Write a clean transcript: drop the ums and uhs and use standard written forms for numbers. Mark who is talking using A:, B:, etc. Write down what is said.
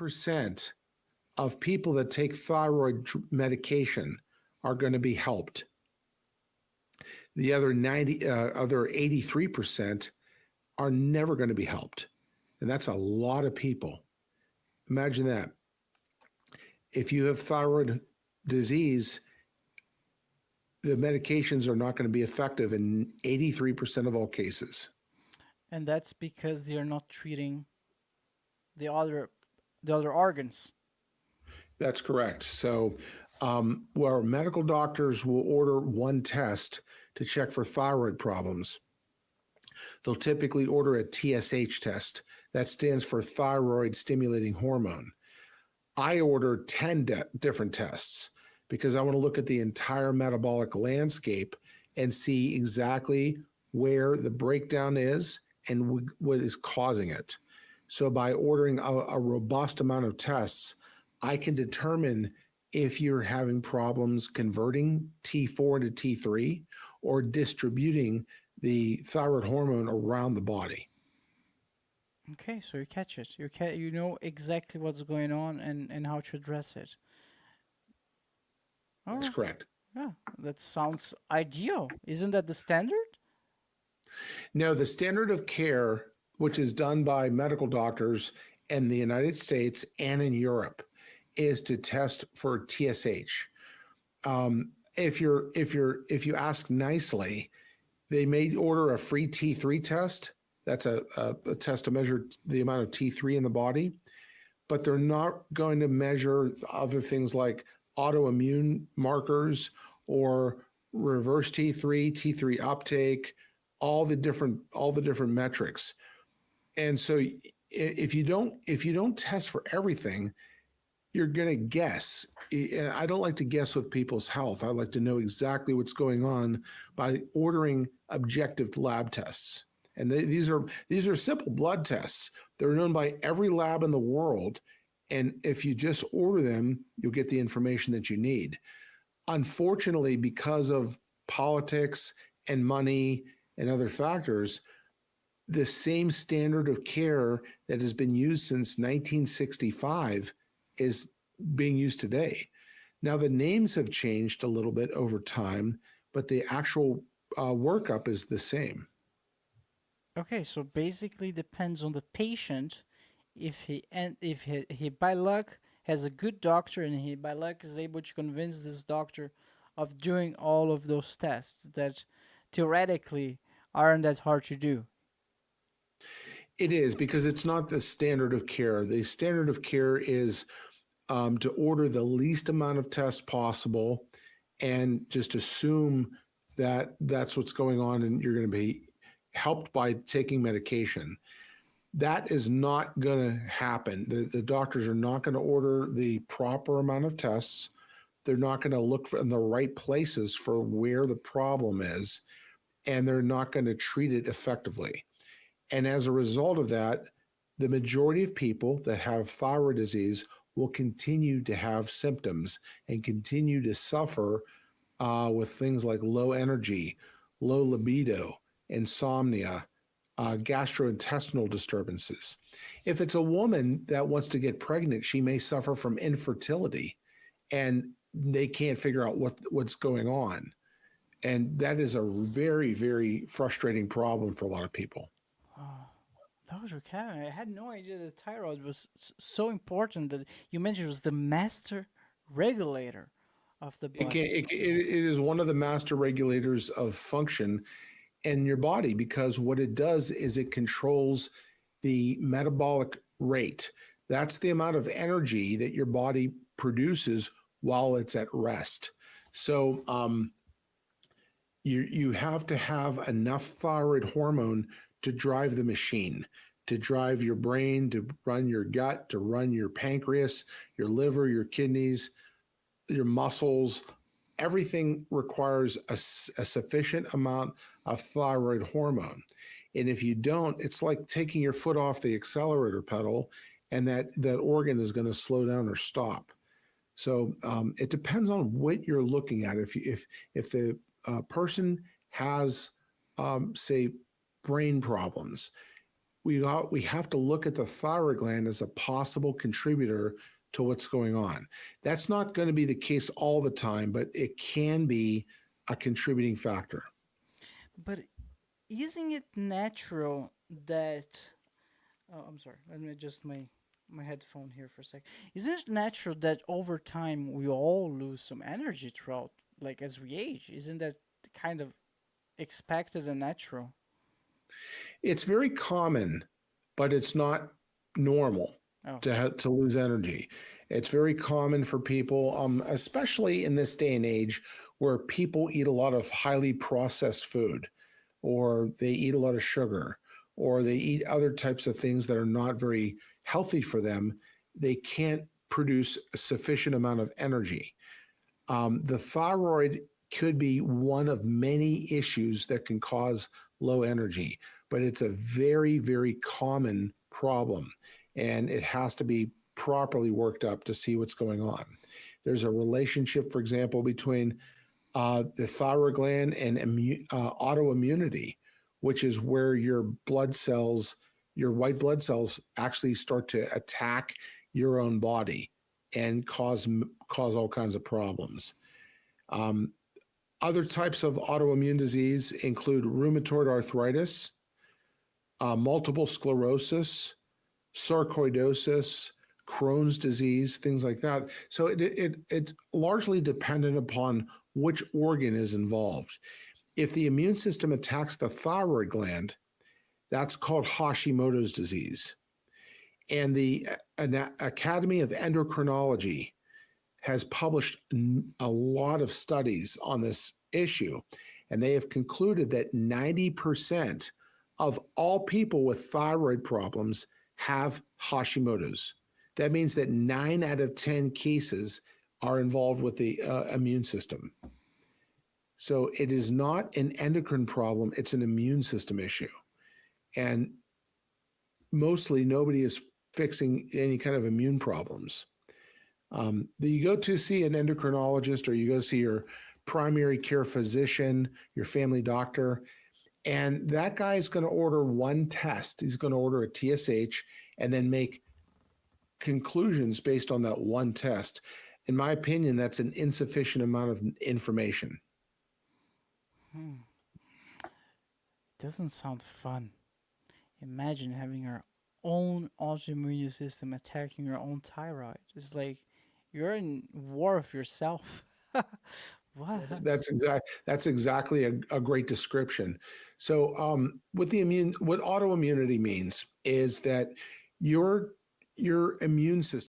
A: 10% of people that take thyroid medication are going to be helped. The other 83% are never going to be helped. And that's a lot of people. Imagine that. If you have thyroid disease, the medications are not going to be effective in 83% of all cases.
B: And that's because they're not treating the other organs.
A: That's correct. So, where medical doctors will order one test to check for thyroid problems, they'll typically order a TSH test. That stands for thyroid stimulating hormone. I order 10 different tests because I want to look at the entire metabolic landscape and see exactly where the breakdown is and what is causing it. So by ordering a robust amount of tests, I can determine if you're having problems converting T4 to T3 or distributing the thyroid hormone around the body.
B: Okay, so you catch it. You know exactly what's going on and how to address it. All
A: That's
B: right.
A: correct.
B: Yeah, that sounds ideal. Isn't that the standard?
A: No, the standard of care, which is done by medical doctors in the United States and in Europe, is to test for TSH. If you ask nicely, they may order a free T3 test. That's a test to measure the amount of T3 in the body, but they're not going to measure other things like autoimmune markers or reverse T3, T3 uptake, all the different metrics. And so if you don't test for everything, you're going to guess. I don't like to guess with people's health. I like to know exactly what's going on by ordering objective lab tests. And these are simple blood tests. They're known by every lab in the world. And if you just order them, you'll get the information that you need. Unfortunately, because of politics and money and other factors, the same standard of care that has been used since 1965 is being used today. Now, the names have changed a little bit over time, but the actual workup is the same.
B: Okay, so basically depends on the patient if he by luck has a good doctor and he by luck is able to convince this doctor of doing all of those tests that theoretically aren't that hard to do.
A: It is because it's not the standard of care. The standard of care is to order the least amount of tests possible and just assume that that's what's going on and you're going to be helped by taking medication. That is not going to happen. The doctors are not going to order the proper amount of tests. They're not going to look in the right places for where the problem is, and they're not going to treat it effectively. And as a result of that, the majority of people that have thyroid disease will continue to have symptoms and continue to suffer with things like low energy, low libido, insomnia, gastrointestinal disturbances. If it's a woman that wants to get pregnant, she may suffer from infertility and they can't figure out what's going on. And that is a very, very frustrating problem for a lot of people.
B: Oh, Dr. Kevin, I had no idea that thyroid was so important that you mentioned it was the master regulator of the body.
A: It is one of the master regulators of function in your body because what it does is it controls the metabolic rate. That's the amount of energy that your body produces while it's at rest. So you have to have enough thyroid hormone to drive the machine, to drive your brain, to run your gut, to run your pancreas, your liver, your kidneys, your muscles. Everything requires a sufficient amount of thyroid hormone. And if you don't, it's like taking your foot off the accelerator pedal and that organ is going to slow down or stop. So it depends on what you're looking at. If the person has, say, brain problems, we have to look at the thyroid gland as a possible contributor to what's going on. That's not going to be the case all the time, but it can be a contributing factor.
B: But isn't it natural that oh, I'm sorry. Let me adjust my headphone here for a sec. Isn't it natural that over time we all lose some energy throughout, like as we age? Isn't that kind of expected and natural?
A: It's very common, but it's not normal
B: Oh,
A: to lose energy. It's very common for people, especially in this day and age, where people eat a lot of highly processed food, or they eat a lot of sugar, or they eat other types of things that are not very healthy for them. They can't produce a sufficient amount of energy. The thyroid could be one of many issues that can cause low energy, but it's a very, very common problem, and it has to be properly worked up to see what's going on. There's a relationship, for example, between the thyroid gland and autoimmunity, which is where your blood cells, your white blood cells, actually start to attack your own body and cause all kinds of problems. Um, Other types of autoimmune disease include rheumatoid arthritis, multiple sclerosis, sarcoidosis, Crohn's disease, things like that. So it's largely dependent upon which organ is involved. If the immune system attacks the thyroid gland, that's called Hashimoto's disease. And the Academy of Endocrinology has published a lot of studies on this issue, and they have concluded that 90% of all people with thyroid problems have Hashimoto's. That means that 9 out of 10 cases are involved with the immune system. So it is not an endocrine problem, it's an immune system issue. And mostly nobody is fixing any kind of immune problems. You go to see an endocrinologist, or you go see your primary care physician, your family doctor, and that guy is going to order one test. He's going to order a TSH and then make conclusions based on that one test. In my opinion, that's an insufficient amount of information.
B: hmm. Doesn't sound fun. Imagine having your own autoimmune system attacking your own thyroid. It's like you're in war with yourself. What?
A: That's exactly a great description. So, what autoimmunity means is that your your immune system